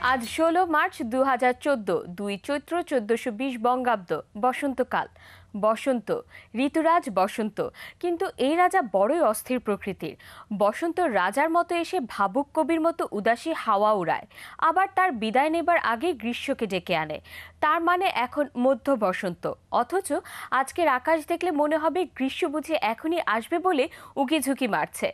আজ ১৬ মার্চ ২০১৪, ২ চৈত্র ১৪২০ বঙ্গাব্দ। বসন্তকাল। বসন্ত, ঋতুরাজ বসন্ত, কিন্তু এই রাজা বড়ই অস্থির প্রকৃতির। বসন্ত রাজার মতো এসে ভাবুক কবির মতো উদাসী হাওয়া উড়ায়, আবার তার বিদায় নেবার আগে গ্রীষ্মকে ডেকে আনে। তার মানে এখন মধ্য বসন্ত, অথচ আজকের আকাশ দেখলে মনে হবে গ্রীষ্ম বুঝি এখনই আসবে বলে উকিঝুঁকি মারছে।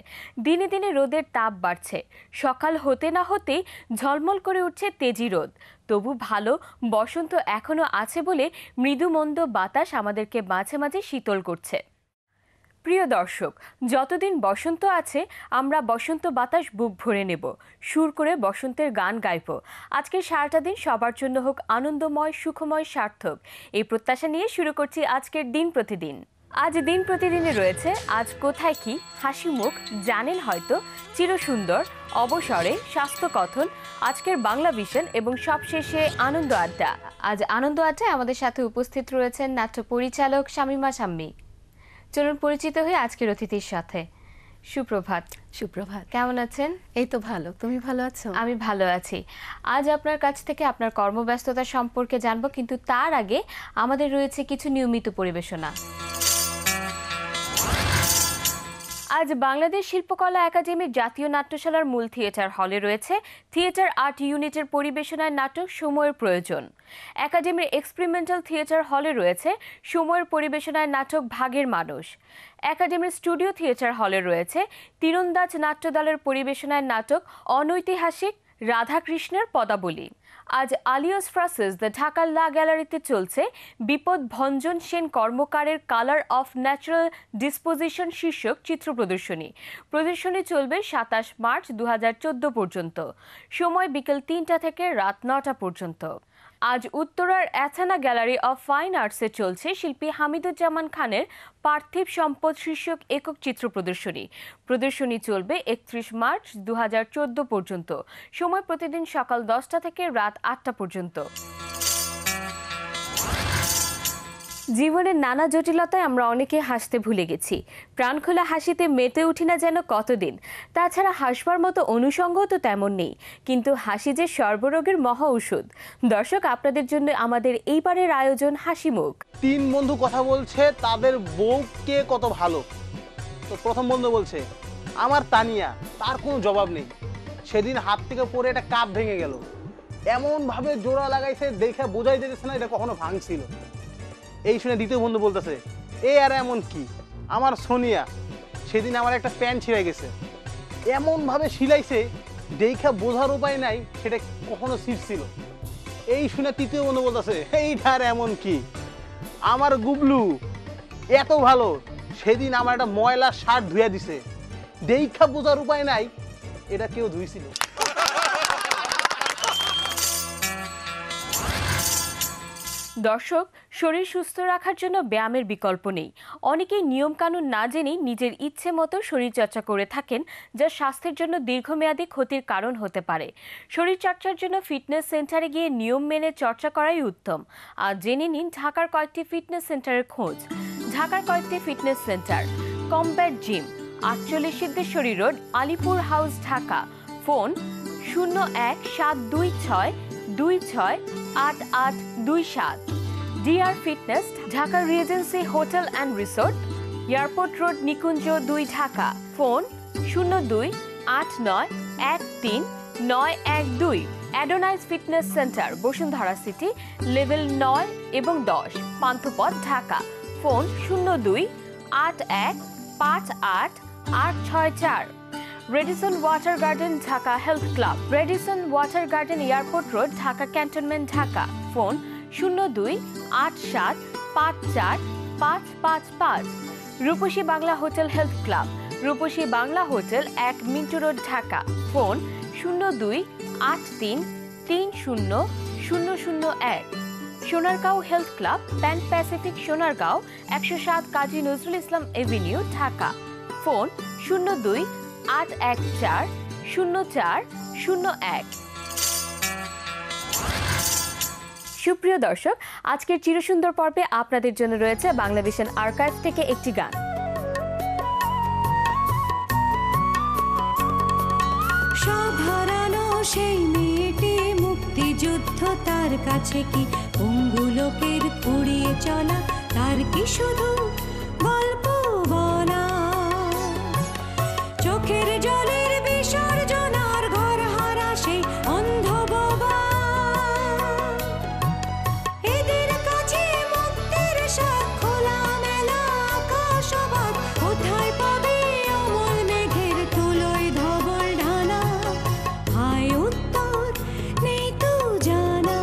দিনে দিনে রোদের তাপ বাড়ছে, সকাল হতে না হতেই ঝলমল করে উঠছে তেজি রোদ। তবু ভালো, বসন্ত এখনো আছে বলে মৃদু মন্দ বাতাস আমাদেরকে মাঝে মাঝে শীতল করছে। প্রিয় দর্শক, যতদিন বসন্ত আছে আমরা বসন্ত বাতাস বুক ভরে নেব, সুর করে বসন্তের গান গাইব। আজকের সারাটা দিন সবার জন্য হোক আনন্দময়, সুখময়, সার্থক, এই প্রত্যাশা নিয়ে শুরু করছি আজকের দিন প্রতিদিন। আজ দিন প্রতিদিনে রয়েছে আজ কোথায় কি, হাসি মুখ, জানেন হয়তো, চিরসুন্দর, অবসরে, স্বাস্থ্য কথন, আজকের বাংলা ভিশন এবং সবশেষে আনন্দ আড্ডা। আজ আনন্দ আড্ডায় আমাদের সাথে উপস্থিত রয়েছেন নাট্য পরিচালক শামীমা শাম্মী। চলুন পরিচিত হয়ে আজকের অতিথির সাথে। সুপ্রভাত। সুপ্রভাত। কেমন আছেন? এই তো ভালো, তুমি ভালো আছো? আমি ভালো আছি। আজ আপনার কাছ থেকে আপনার কর্মব্যস্ততা সম্পর্কে জানবো, কিন্তু তার আগে আমাদের রয়েছে কিছু নিয়মিত পরিবেশনা। আজ বাংলাদেশ শিল্পকলা একাডেমির জাতীয় নাট্যশালার মূল থিয়েটার হলে রয়েছে থিয়েটার আর্ট ইউনিটের পরিবেশনায় নাটক সময়ের প্রয়োজন। একাডেমির এক্সপেরিমেন্টাল থিয়েটার হলে রয়েছে সময়ের পরিবেশনায় নাটক ভাগের মানুষ। একাডেমির স্টুডিও থিয়েটার হলে রয়েছে তীরন্দাজ নাট্যদলের পরিবেশনায় নাটক অনৈতিহাসিক রাধাকৃষ্ণের পদাবলী। আজ আলিয়াস ফ্রাসেস দ্য ঢাকা লা গ্যালারিতে চলছে বিপদ ভঞ্জন সেন কর্মকারের কালার অফ ন্যাচারাল ডিসপোজিশন শীর্ষক চিত্র প্রদর্শনী। প্রদর্শনী চলবে ২৭ মার্চ ২০১৪ পর্যন্ত। সময় বিকেল ৩টা থেকে রাত ৯টা পর্যন্ত। আজ উত্তরার অ্যাথানা গ্যালারি অফ ফাইন আর্টসে চলছে শিল্পী হামিদুজ্জামান খানের পার্থিব সম্পদ শীর্ষক একক চিত্র প্রদর্শনী। প্রদর্শনী চলবে ৩১ মার্চ ২০১৪ পর্যন্ত। সময় প্রতিদিন সকাল ১০টা থেকে রাত ৮টা পর্যন্ত। জীবনের নানা জটিলতায় আমরা অনেকে হাসতে ভুলে গেছি। প্রাণখোলা হাসিতে মেতে উঠি না যেন কতদিন। তাছাড়া হাসবার মতো অনুষঙ্গ তো তেমন নেই, কিন্তু হাসি যে সর্বরোগের মহা ঔষধ। দর্শক, আপনাদের জন্য আমাদের এইবারের আয়োজন হাসি মুখ। তিন বন্ধু কথা বলছে তাদের বউ কে কত ভালো। তো প্রথম বন্ধু বলছে, আমার তানিয়া, তার কোনো জবাব নেই। সেদিন হাত থেকে পড়ে একটা কাপ ভেঙে গেল, এমন ভাবে জোড়া লাগাইছে দেখে বোঝাই যেতেছে না এটা কখনো ভাঙছিল। এই শুনে দ্বিতীয় বন্ধু বলতেছে, এ আর এমন কি, আমার সোনিয়া, সেদিন আমার একটা প্যান্ট ছিঁড়ে গেছে, এমন ভাবে সিলাইছে দেখা বোঝার উপায় নাই সেটা কখনো ছিঁড়ছিল। এই শুনে তৃতীয় বন্ধু বলতেছে, এইটা আর এমন কি, আমার গুবলু এত ভালো, সেদিন আমার একটা ময়লা শার্ট ধুয়ে দিছে, দেখা বোঝার উপায় নাই এটা কেউ ধুইছিল। দর্শক, শরীর সুস্থ রাখার জন্য ব্যায়ামের বিকল্প নেই। অনেকেই নিয়মকানুন না জেনেই নিজের ইচ্ছে মতো শরীরচর্চা করে থাকেন, যা স্বাস্থ্যের জন্য দীর্ঘমেয়াদী ক্ষতির কারণ হতে পারে। শরীরচর্চার জন্য ফিটনেস সেন্টারে গিয়ে নিয়ম মেনে চর্চা করাই উত্তম। আর জেনে নিন ঢাকার কয়েকটি ফিটনেস সেন্টারের খোঁজ। ঢাকার কয়েকটি fitness centre: combat gym, ৪৮ Siddheshwari road, Alipur house, Dhaka. Phone 0172626882৭। DR fitness, Dhaka regency hotel and resort, airport road, Nikunja ২, Dhaka. Phone 0289139112। Adonize fitness centre, Bashundhara city, level ৯ এবং ১০, Panthapath, Dhaka. Phone 0281588864। Radisson water garden, Dhaka health club, Radisson water garden, airport road, Dhaka cantonment, Dhaka. Phone 0287545555। Rupashi Bangla hotel health club, Rupashi Bangla hotel, ১ Mintu road, Dhaka. Phone 0283030001। Sonargaon health club, pan Pacific, Sonargaon, ১০৭ Kazi Nazrul Islam Avenue, Dhaka. Phone 0281404001। সুপ্রিয় দর্শক, আজকের চিরসুন্দর পর্বে আপনাদের জন্য রয়েছে Bangla vision archive থেকে একটি গান। সব হারানো সেই মেয়েটি মুখ কাছে কি পঙ্গু লোকের ফুরিয়ে চলা, তার কি শুধু গল্প বলা? চোখের জলের বিসর্জনার ঘর হারা সেই অন্ধ বোবা, এদের কাছে মুক্তির স্বাদ খোলা মেলা আকাশবাদ। কোথায় পাবে অমল মেঘের তুলোয় ধবল ঢানা? হায় উত্তর নেই তো জানা।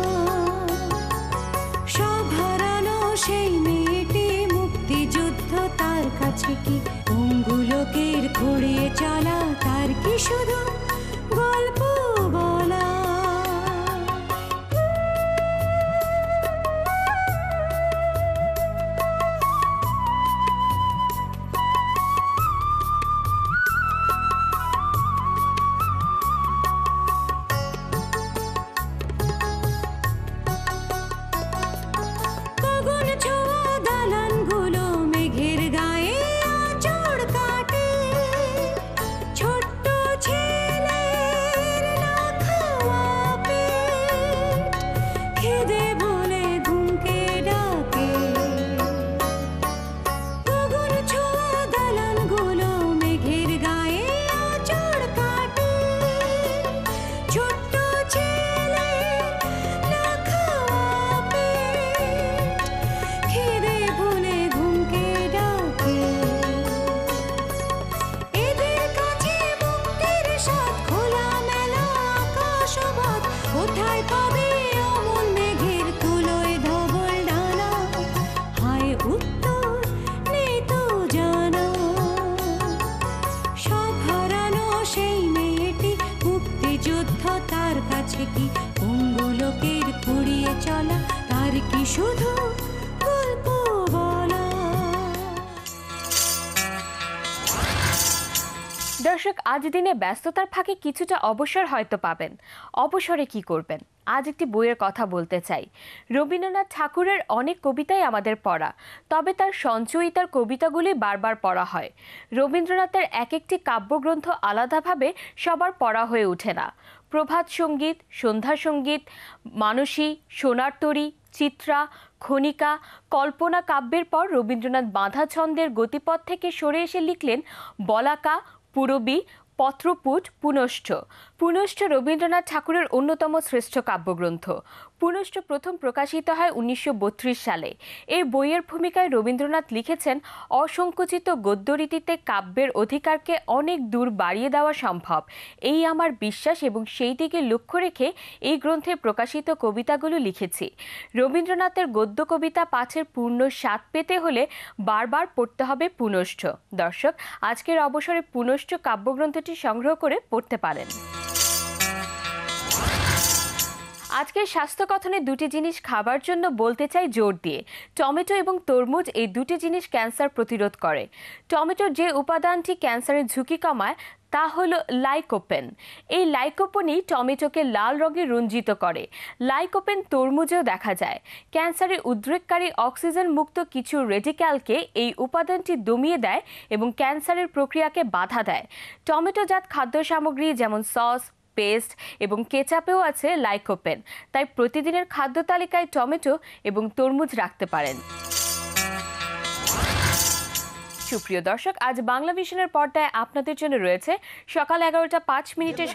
সব হারানো সেই মেয়েটি মুক্তিযুদ্ধ, তার কাছে কি পঙ্গু লোকের ঘুরিয়ে চলা, তার কি শুধু গল্প বলা? গগন ছোঁয়া দালানগুলো মেঘের গায়ে আঁচড় কাটে, ছোট্ট ছেলের না খাওয়া পেট খিদে বলে ঘুমকে ডাকে। গগন ছোঁয়া দালানগুলো মেঘের গায়ে আঁচড় কাটে, ছোট্ট ছেলে না খাওয়া পেট খিদে ভুলে ঘুমকে ডাকে। এদের কাছে মুক্তির স্বাদ খোলা মেলা আকাশবাদ। কোথায় পাবে অমল মেঘের তুলোয় ধবল ডানা? হায় উত্তর নেই তো জানা। সব হারানো সেই মেয়েটি মুক্তিযুদ্ধ, তার কাছে কি পঙ্গু লোকের ফুরিয়ে চলা, তার কি শুধু গল্প বলা? দর্শক, আজ দিনে ব্যস্ততার ফাঁকে কিছুটা অবসর হয়তো পাবেন। অবসরে কি করবেন? আজ একটি বইয়ের কথা বলতে চাই। রবীন্দ্রনাথ ঠাকুরের অনেক কবিতাই আমাদের পড়া, তবে তার সঞ্চয়িতার কবিতাগুলি বারবার পড়া হয়। রবীন্দ্রনাথের এক একটি কাব্যগ্রন্থ আলাদাভাবে সবার পড়া হয়ে ওঠে না। প্রভাত সঙ্গীত, সন্ধ্যা সঙ্গীত, মানসী, সোনার তরী, চিত্রা, খনিকা, কল্পনা কাব্যের পর রবীন্দ্রনাথ বাঁধা ছন্দের গতিপথ থেকে সরে এসে লিখলেন বলাকা, পূরবী, পত্রপুট, পুনশ্চ। পুনশ্চ রবীন্দ্রনাথ ঠাকুরের অন্যতম শ্রেষ্ঠ কাব্যগ্রন্থ। পুনশ্চ প্রথম প্রকাশিত হয় 1932 সালে। এই বইয়ের ভূমিকায় রবীন্দ্রনাথ লিখেছেন, অসংকুচিত গদ্যরীতিতে কাব্যের অধিকারকে অনেক দূর বাড়িয়ে দেওয়া সম্ভব, এই আমার বিশ্বাস, এবং সেই দিকে লক্ষ্য রেখে এই গ্রন্থে প্রকাশিত কবিতাগুলো লিখেছি। রবীন্দ্রনাথের গদ্য কবিতা পাঠের পূর্ণ স্বাদ পেতে হলে বারবার পড়তে হবে পুনশ্চ। দর্শক, আজকের অবসরে পুনশ্চ কাব্যগ্রন্থটি সংগ্রহ করে পড়তে পারেন। আজকের স্বাস্থ্য কথনে দুটি জিনিস খাবার জন্য বলতে চাই জোর দিয়ে। টমেটো এবং তরমুজ, এই দুটি জিনিস ক্যান্সার প্রতিরোধ করে। টমেটোর যে উপাদানটি ক্যান্সারের ঝুঁকি কমায় তা হলো লাইকোপেন। এই লাইকোপেনই টমেটোকে লাল রঙে রঞ্জিত করে। লাইকোপেন তরমুজেও দেখা যায়। ক্যান্সারের উদ্রেককারী অক্সিজেন মুক্ত কিছু রেডিক্যালকে এই উপাদানটি দমিয়ে দেয় এবং ক্যান্সারের প্রক্রিয়াকে বাধা দেয়। টমেটোজাত খাদ্য সামগ্রী যেমন সস, পেস্ট এবং কেচাপেও আছে লাইকোপেন, তাই প্রতিদিনের খাদ্য তালিকায় টমেটো এবং তরমুজ রাখতে পারেন। সুপ্রিয় দর্শক, আজ বাংলা ভিশনের পর্দায় আপনাদের জন্য রয়েছে সকাল 11টা 5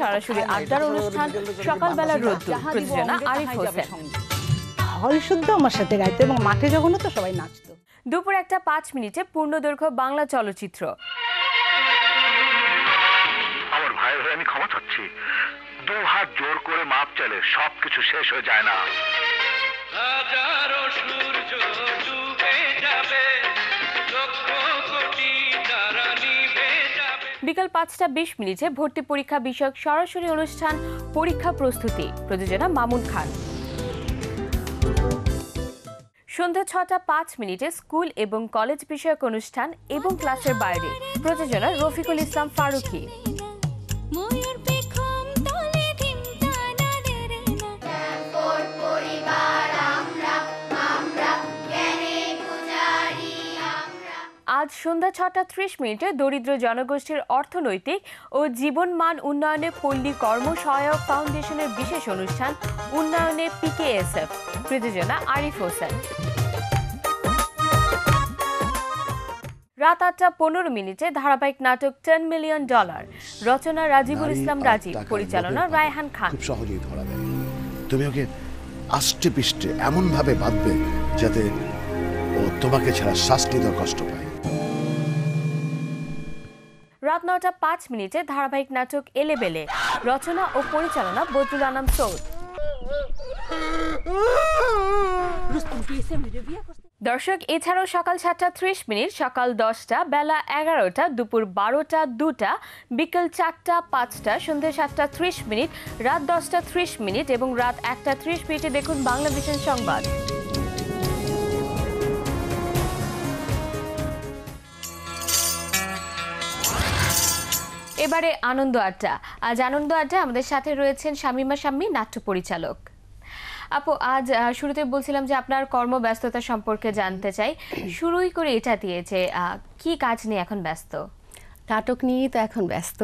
সরাসরি আড্ডার অনুষ্ঠান সকালবেলার রোদ্দুর। প্রযোজনা আরিফ হোসেন। হল শুদ্ধ আমার সাথে গাইতো এবং মাঠে যখন তো সবাই নাচতো। দুপুর 1টা 5 পূর্ণদৈর্ঘ্য বাংলা চলচ্চিত্র। আমার ভাইয়ের হয়ে আমি ক্ষমা চাচ্ছি। 2 হাত জোর করে মাপ চাইলে সবকিছু শেষ হয়ে যায় না। হাজারো সূর্য ডুবে যাবে, লক্ষ কোটি তারা নিভে যাবে। বিকাল 5টা 20 ভর্তি পরীক্ষা বিষয়ক সরাসরি অনুষ্ঠান পরীক্ষা প্রস্তুতি। প্রযোজনা মামুন খান। সন্ধ্যা 6টা 5 স্কুল এবং কলেজ বিষয়ক অনুষ্ঠান এবং ক্লাসের বাইরে। প্রযোজনা রফিকুল ইসলাম ফারুকী। আজ সন্ধ্যা 6:30 দরিদ্র জনগোষ্ঠীর অর্থনৈতিক ও জীবনমান উন্নয়নে পল্লী কর্ম সহায়ক ফাউন্ডেশনের বিশেষ অনুষ্ঠান উন্নয়নে PKSF, প্রযোজনা আরিফ হোসেন। রাত 8:15 ধারাবাহিক নাটক $10 মিলিয়ন, রচনা রাজিবুল ইসলাম রাজীব, পরিচালনা রায়হান খান। খুব সহজেই ধরা দেয়। তুমি ওকে আষ্টে পিষ্টে এমন ভাবে বাঁধবে যাতে ও তোমাকে ছাড়া শ্বাস নিতে কষ্ট পায়। রাত 9:05 ধারাবাহিক নাটক এলেবেলে, রচনা ও পরিচালনা বদরুল আনাম সৌদ। দর্শক, এছাড়াও সকাল 7:30, সকাল 10টা, বেলা 11টা, দুপুর 12টা, 2টা, বিকেল 4টা, 5টা, সন্ধ্যা 7:30, রাত 10:30 এবং রাত 1:30 দেখুন বাংলাভিশন সংবাদ। এবারে আনন্দ আড্ডা। আজ আনন্দ আড্ডা আমাদের সাথে রয়েছেন শামীমা শাম্মী, নাট্য পরিচালক। আপু, আজ শুরুতে বলছিলাম যে আপনার কর্মব্যস্ততা সম্পর্কে জানতে চাই। শুরুই করে এটা দিয়ে যে কি কাজ নিয়ে এখন ব্যস্ত? নাটক নিয়েই তো এখন ব্যস্ত,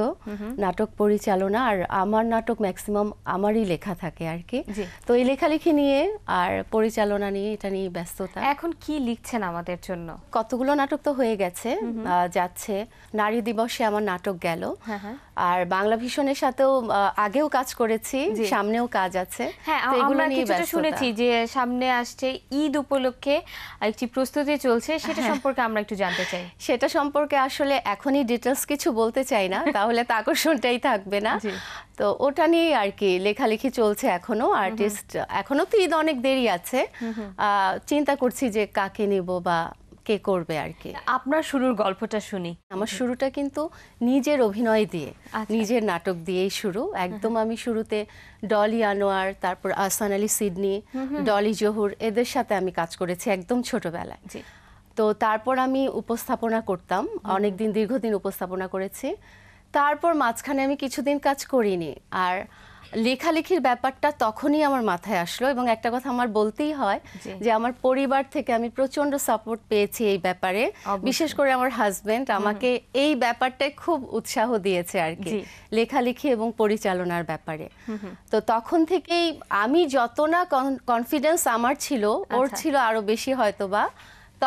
নাটক পরিচালনা। আর আমার নাটক ম্যাক্সিমাম আমারই লেখা থাকে আর কি। তো এই লেখালেখি নিয়ে আর পরিচালনা নিয়ে, এটা নিয়ে ব্যস্ততা। এখন কি লিখছেন আমাদের জন্য? কতগুলো নাটক তো হয়ে গেছে, যাচ্ছে। নারী দিবসে আমার নাটক গেল, আর বাংলা ভিশনের সাথেও আগেও কাজ করেছি, সামনেও কাজ আছে। হ্যাঁ, আমরা কিছুটা শুনেছি যে সামনে আসছে ঈদ উপলক্ষে একটি প্রস্তুতি চলছে, সেটা সম্পর্কে আমরা একটু জানতে চাই। সেটা সম্পর্কে আসলে এখনই ডিটেলস কিছু বলতে চাই না, তাহলে তো আকর্ষণটাই থাকবে না। তো ওটা নিয়ে আর কি লেখালেখি চলছে এখনো। আর্টিস্ট এখনো তো ঈদ অনেক দেরি আছে, চিন্তা করছি যে কাকে নেব বা কে করবে আর কি। আপনার শুরুর গল্পটা শুনি। আমার শুরুটা কিন্তু নিজের অভিনয় দিয়ে, নিজের নাটক দিয়েই শুরু। একদম আমি শুরুতে ডলি আনোয়ার, তারপর আহসান আলী সিডনি, ডলি জহুর, এদের সাথে আমি কাজ করেছি একদম ছোটবেলায়। তো তারপর আমি উপস্থাপনা করতাম, অনেকদিন, দীর্ঘদিন উপস্থাপনা করেছি। তারপর মাঝখানে আমি কিছুদিন কাজ করিনি। আর লেখালেখির ব্যাপারটা তখনই আমার মাথায় আসলো। এবং একটা কথা আমার বলতেই হয় যে আমার পরিবার থেকে আমি প্রচন্ড সাপোর্ট পেয়েছি এই ব্যাপারে। বিশেষ করে আমার হাজবেন্ড আমাকে এই ব্যাপারটায় খুব উৎসাহ দিয়েছে আর কি, লেখালেখি এবং পরিচালনার ব্যাপারে। তো তখন থেকেই আমি যত না কনফিডেন্স আমার ছিল, ওর ছিল আরো বেশি হয়তোবা।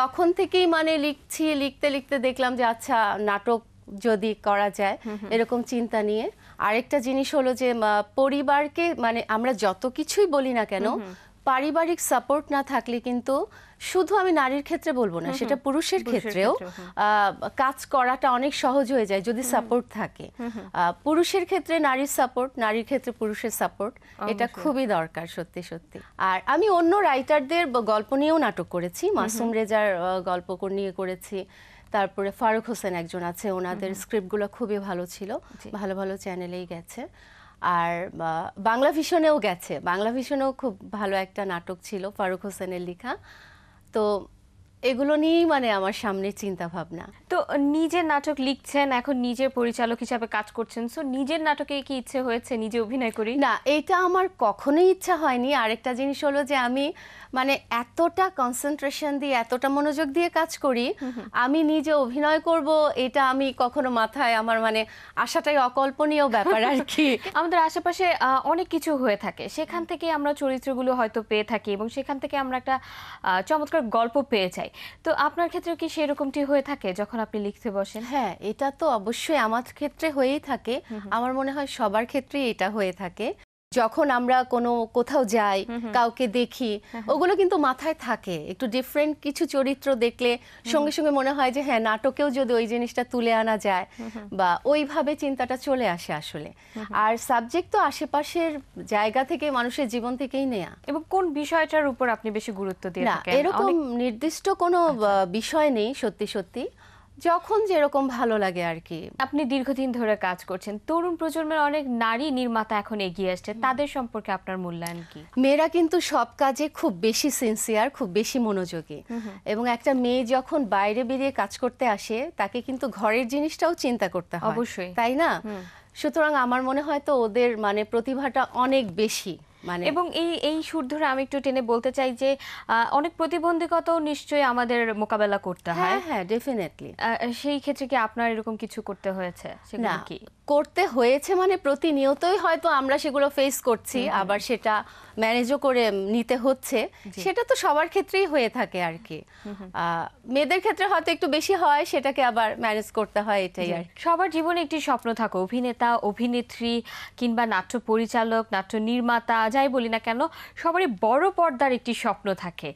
তখন থেকেই মানে লিখতে লিখতে দেখলাম যে আচ্ছা, নাটক যদি করা যায়, এরকম চিন্তা নিয়ে। আরেকটা জিনিস হলো যে পরিবারকে, মানে আমরা যত কিছুই বলি না কেন, পারিবারিক সাপোর্ট না থাকলে কিন্তু, শুধু আমি নারীর ক্ষেত্রে বলবো না, সেটা পুরুষের ক্ষেত্রেও কাজ করাটা অনেক সহজ হয়ে যায় যদি সাপোর্ট থাকে। পুরুষের ক্ষেত্রে নারীর সাপোর্ট, নারীর ক্ষেত্রে পুরুষের সাপোর্ট, এটা খুবই দরকার সত্যি সত্যি। আর আমি অন্য রাইটারদের গল্প নিয়েও নাটক করেছি, মাসুম রেজার গল্প নিয়ে করেছি। তারপরে ফারুক হোসেন একজন আছে, ওনাদের স্ক্রিপ্টগুলো খুবই ভালো ছিল, ভালো ভালো চ্যানেলেই গেছে। আর বাংলা ভিশনেও গেছে, বাংলা ভিশনেও খুব ভালো একটা নাটক ছিল ফারুক হোসেনের লেখা। তো এগুলো নিয়েই মানে আমার সামনে চিন্তা ভাবনা। তো নিজের নাটক লিখছেন, এখন নিজের পরিচালক হিসাবে কাজ করছেন, সো নিজের নাটকে কি ইচ্ছে হয়েছে নিজে অভিনয় করি? না, এটা আমার কখনোই ইচ্ছা হয়নি। আরেকটা জিনিস হলো যে আমি মানে এতটা কনসেন্ট্রেশন দিয়ে, এতটা মনোযোগ দিয়ে কাজ করি, আমি নিজে অভিনয় করব এটা আমি কখনো মাথায়, আমার মানে আশাটাই অকল্পনীয় ব্যাপার আর কি। আমাদের আশেপাশে অনেক কিছু হয়ে থাকে, সেখান থেকে আমরা চরিত্রগুলো হয়তো পেয়ে থাকি এবং সেখান থেকে আমরা একটা চমৎকার গল্প পেয়ে যাই। তো আপনার ক্ষেত্রে কি সেরকমটি হয়ে থাকে যখন আপনি লিখতে বসেন? হ্যাঁ, এটা তো অবশ্যই আমার ক্ষেত্রে হয়েই থাকে, আমার মনে হয় সবার ক্ষেত্রেই এটা হয়ে থাকে। যখন আমরা কোথাও যাই, কাউকে দেখি, ওগুলো কিন্তু মাথায় থাকে। একটু ডিফারেন্ট কিছু চরিত্র দেখলে সঙ্গে সঙ্গে মনে হয় যে হ্যাঁ, নাটকেও যদি ওই জিনিসটা তুলে আনা যায়, বা ওইভাবে চিন্তাটা চলে আসে আসলে। আর সাবজেক্ট তো আশেপাশের জায়গা থেকে, মানুষের জীবন থেকেই নেয়া। এবং কোন বিষয়টার উপর আপনি বেশি গুরুত্ব দিয়ে থাকেন? এরকম নির্দিষ্ট কোনো বিষয় নেই, সত্যি সত্যি যখন যেরকম ভালো লাগে আর কি। আপনি দীর্ঘদিন ধরে কাজ করছেন, তরুণ প্রজন্মের অনেক নারী নির্মাতা এখন এগিয়ে আসছে, তাদের সম্পর্কে আপনার মূল্যায়ন কি? মেয়েরা কিন্তু সব কাজে খুব বেশি সিনসিয়ার, খুব বেশি মনোযোগী। এবং একটা মেয়ে যখন বাইরে বেরিয়ে কাজ করতে আসে, তাকে কিন্তু ঘরের জিনিসটাও চিন্তা করতে হয়, অবশ্যই, তাই না? সুতরাং আমার মনে হয় তো ওদের মানে প্রতিভাটা অনেক বেশি। মানে এবং এই সুর ধরে আমি একটু টেনে বলতে চাই যে অনেক প্রতিবন্ধকতাও নিশ্চয়ই আমাদের মোকাবেলা করতে হয়। হ্যাঁ হ্যাঁ ডেফিনেটলি। সেই ক্ষেত্রে কি আপনার এরকম কিছু করতে হয়েছে? সেগুলো না কি করতে হয়েছে মানে প্রতিনিয়তই হয়তো আমরা সেগুলো ফেস করছি, আবার সেটা ম্যানেজও করে নিতে হচ্ছে, সেটা তো সবার ক্ষেত্রেই হয়ে থাকে আর কি। মেয়েদের ক্ষেত্রে হয়তো একটু বেশি হয়, সেটাকে আবার ম্যানেজ করতে হয়, এটাই আর কি। সবার জীবনে একটি স্বপ্ন থাকে, অভিনেতা, অভিনেত্রী কিংবা নাট্য পরিচালক, নাট্য নির্মাতা, যাই বলি না কেন, সবারই বড় পর্দার একটি স্বপ্ন থাকে,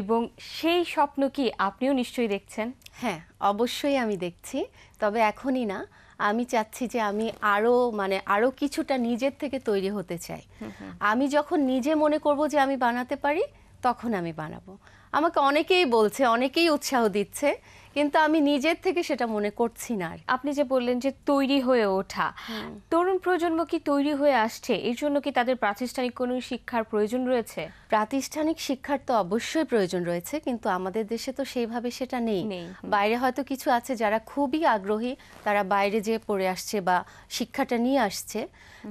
এবং সেই স্বপ্ন কি আপনিও নিশ্চয়ই দেখছেন? হ্যাঁ অবশ্যই আমি দেখছি, তবে এখনই না। আমি চাচ্ছি যে আমি আরো কিছুটা নিজের থেকে তৈরি হতে চাই। আমি যখন নিজে মনে করব যে আমি বানাতে পারি, তখন আমি বানাবো। আমাকে অনেকেই বলছে, অনেকেই উৎসাহ দিচ্ছে, কিন্তু আমি নিজের থেকে সেটা মনে করছি না। আপনি যে বললেন যে তৈরি হয়ে ওঠা, তরুণ প্রজন্ম কি তৈরি হয়ে আসছে? এর জন্য কি তাদের প্রাতিষ্ঠানিক কোনো শিক্ষার প্রয়োজন রয়েছে? প্রাতিষ্ঠানিক শিক্ষার তো অবশ্যই প্রয়োজন রয়েছে, কিন্তু আমাদের দেশে তো সেইভাবে সেটা নেই। বাইরে হয়তো কিছু আছে যারা খুবই আগ্রহী, তারা বাইরে যেয়ে পড়ে আসছে বা শিক্ষাটা নিয়ে আসছে।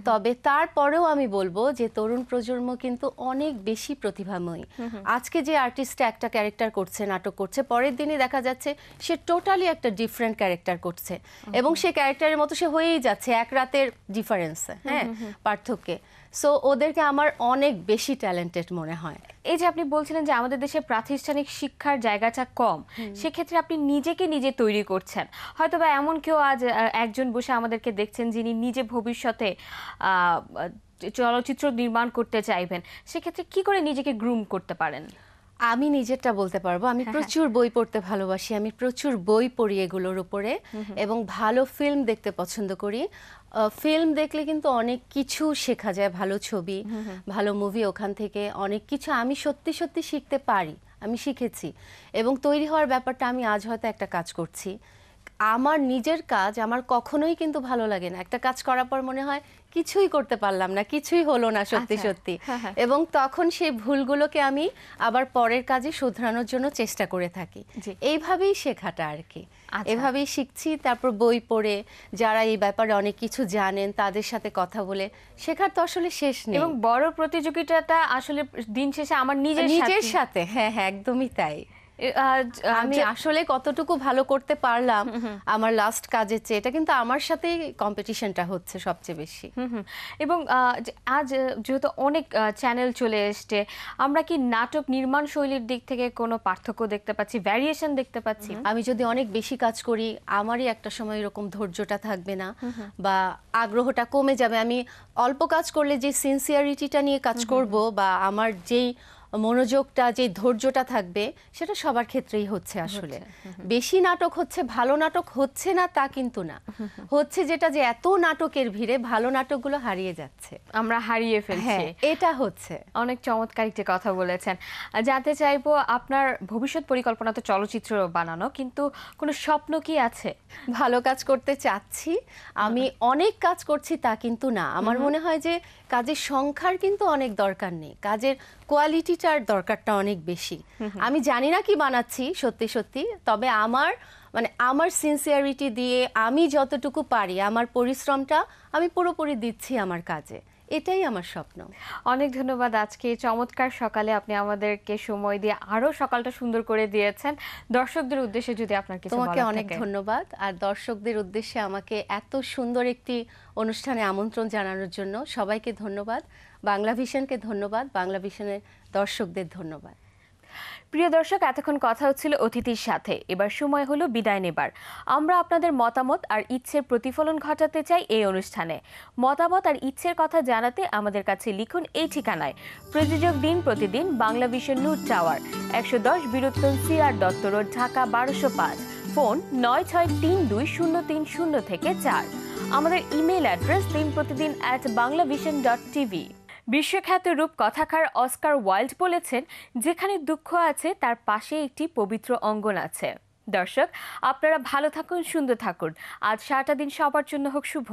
তবে তারপরেও আমি বলবো যে তরুণ প্রজন্ম কিন্তু অনেক বেশি প্রতিভাময়ী। আজকে যে আর্টিস্টটা একটা ক্যারেক্টার করছে, নাটক করছে, পরের দিনই দেখা যাচ্ছে সে টোটালি একটা ডিফারেন্ট ক্যারেক্টার করছে, এবং সে ক্যারেক্টারের মতো সে হয়েই যাচ্ছে, এক রাতের ডিফারেন্সে, হ্যাঁ, পার্থক্যে। সো ওদেরকে আমার অনেক বেশি ট্যালেন্টেড মনে হয়। এই যে আপনি বলছিলেন যে আমাদের দেশে প্রাতিষ্ঠানিক শিক্ষার জায়গাটা কম, সেক্ষেত্রে আপনি নিজেকে নিজে তৈরি করছেন। হয়তো বা এমন কেউ আজ একজন বসে আমাদেরকে দেখছেন যিনি নিজে ভবিষ্যতে চলচ্চিত্র নির্মাণ করতে চাইবেন, সেক্ষেত্রে কি করে নিজেকে গ্রুম করতে পারেন? আমি নিজেরটা বলতে পারবো, আমি প্রচুর বই পড়তে ভালোবাসি, আমি প্রচুর বই পড়ি এগুলোর উপরে, এবং ভালো ফিল্ম দেখতে পছন্দ করি। ফিল্ম দেখলে কিন্তু অনেক কিছু শেখা যায়, ভালো ছবি, ভালো মুভি, ওখান থেকে অনেক কিছু আমি সত্যি সত্যি শিখতে পারি, আমি শিখেছি। এবং তৈরি হওয়ার ব্যাপারটা, আমি আজ হয়তো একটা কাজ করছি, আমার নিজের কাজ আমার কখনোই কিন্তু ভালো লাগে না। একটা কাজ করার পর মনে হয় কিছুই করতে পারলাম না, কিছুই হলো না সত্যি সত্যি, এবং তখন সেই ভুলগুলোকে আমি আবার পরের কাজে শুধরানোর জন্য চেষ্টা করে থাকি। এইভাবেই শেখাটা আর কি, এভাবেই শিখছি। তারপর বই পড়ে, যারা এই ব্যাপারে অনেক কিছু জানেন তাদের সাথে কথা বলে, শেখার তো আসলে শেষ নেই। এবং বড় প্রতিযোগিতাটা আসলে দিন শেষে আমার নিজের সাথে, হ্যাঁ হ্যাঁ একদমই তাই। আমি আসলে কতটুকু ভালো করতে পারলাম আমার লাস্ট কাজের চেয়ে, এটা কিন্তু আমার সাথেই কম্পিটিশনটা হচ্ছে সবচেয়ে বেশি। এবং আজ যেহেতু অনেক চ্যানেল চলে এসছে, আমরা কি নাটক নির্মাণ শৈলীর দিক থেকে কোনো পার্থক্য দেখতে পাচ্ছি, ভ্যারিয়েশন দেখতে পাচ্ছি? আমি যদি অনেক বেশি কাজ করি, আমারই একটা সময় এরকম ধৈর্যটা থাকবে না, বা আগ্রহটা কমে যাবে। আমি অল্প কাজ করলে যে সিনসিয়ারিটিটা নিয়ে কাজ করব, বা আমার যেই মনোযোগটা, যে ধৈর্যটা থাকবে, সেটা সবার ক্ষেত্রেই হচ্ছে। আসলে বেশি নাটক হচ্ছে, ভালো নাটক হচ্ছে না তা কিন্তু না, হচ্ছে যেটা যে এত নাটকের ভিড়ে ভালো নাটকগুলো হারিয়ে যাচ্ছে, আমরা হারিয়ে ফেলছি, এটা হচ্ছে। অনেক চমৎকার একটি কথা বলেছেন। জানতে চাইবো, আপনার ভবিষ্যৎ পরিকল্পনা তো চলচ্চিত্র বানানো, কিন্তু কোনো স্বপ্ন কি আছে? ভালো কাজ করতে চাচ্ছি, আমি অনেক কাজ করছি তা কিন্তু না। আমার মনে হয় যে কাজের সংখ্যার কিন্তু অনেক দরকার নেই, কাজের কোয়ালিটিটার দরকারটা অনেক বেশি। আমি জানি না কি বানাচ্ছি সত্যি সত্যি, তবে আমার সিনসিয়ারিটি দিয়ে আমি যতটুকু পারি, আমার পরিশ্রমটা আমি পুরোপুরি দিচ্ছি আমার কাজে, এটাই আমার স্বপ্ন। অনেক ধন্যবাদ। আজকে চমৎকার সকালে আপনি আমাদেরকে সময় দিয়ে আরো সকালটা সুন্দর করে দিয়েছেন। দর্শকদের উদ্দেশ্যে যদি আপনার কিছু বলার থাকে। তোমাকে অনেক ধন্যবাদ, আর দর্শকদের উদ্দেশ্যে আমাকে এত সুন্দর একটি অনুষ্ঠানে আমন্ত্রণ জানানোর জন্য সবাইকে ধন্যবাদ। বাংলা ভিশনকে ধন্যবাদ, বাংলা ভিশনের দর্শকদের ধন্যবাদ। প্রিয় দর্শক, এতক্ষণ কথা হচ্ছিল অতিথির সাথে, এবার সময় হলো বিদায় নেবার। আমরা আপনাদের মতামত আর ইচ্ছের প্রতিফলন ঘটাতে চাই এই অনুষ্ঠানে। মতামত আর ইচ্ছের কথা জানাতে আমাদের কাছে লিখুন এই ঠিকানায়। প্রযোজক দিন প্রতিদিন, Bangla vision news tower, 110 Bir Uttom CR Dutta road, Dhaka 1205। Phone 963203 থেকে 4। আমাদের ইমেল অ্যাড্রেস dinprotidin@banglavision.tv। বিশ্বখ্যাত রূপকথাকার অস্কার ওয়াইল্ড বলেছেন, যেখানে দুঃখ আছে তার পাশে একটি পবিত্র অঙ্গন আছে। দর্শক, আপনারা ভালো থাকুন, সুন্দর থাকুন। আজ সারাটা দিন সবার জন্য হোক শুভ।